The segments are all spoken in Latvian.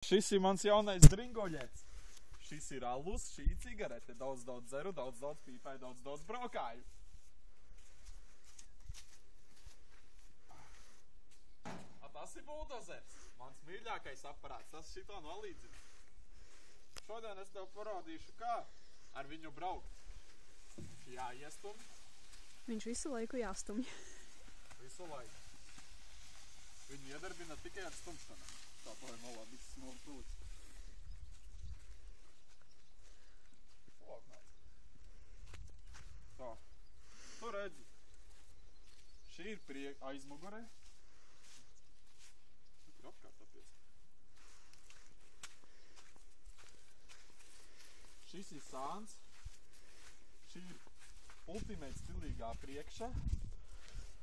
Šis ir mans jaunais dringoļets. Šis ir alus, šī ir cigarete. Daudz dzeru, daudz pīpēju, daudz braukāju. Tas ir buldozers. Mans mīļākais aparāts. Tas šito nolīdzina. Šodien es tev parādīšu, kā ar viņu braukt. Jāiestumj. Viņš visu laiku jāstumj. Visu laiku. Viņu iedarbina tikai ar stumšanu. Tā to ir malā, viss smalk pūlis. Tā. Tu redzi. Šī ir aizmugure. Tur ir apkārtāties. Šis ir sāns. Šī ir ultimate stilīgā priekša.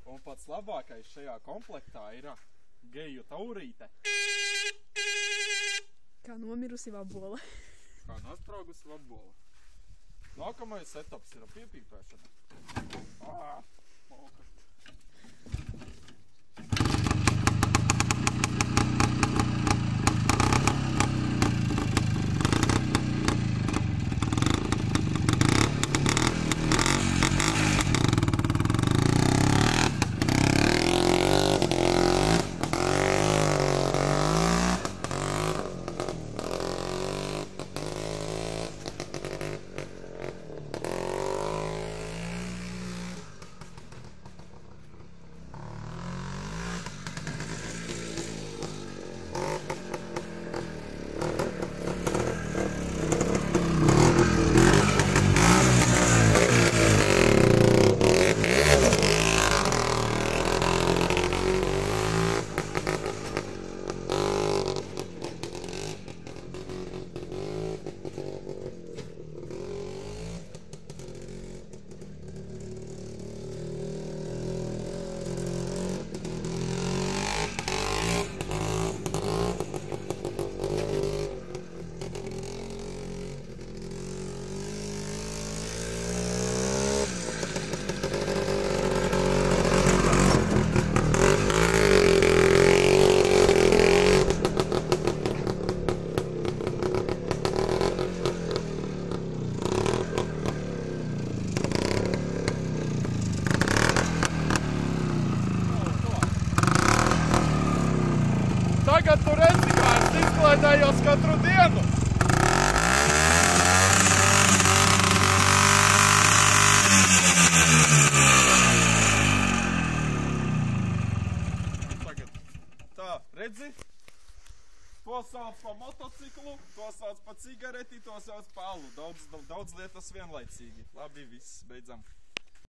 Un pats labākais šajā komplektā ir geju taurīte. Kā nomirusi vabola. Kā nospraugusi vabola. Nākamais setups ir piepīpēšana. Malka. Tagad tu redzi, kā es izklaidējos katru dienu. Tagad tā, redzi? To sauc pa motociklu, to sauc pa cigareti, to sauc pa alu. Daudz lietas vienlaicīgi. Labi, viss, beidzam.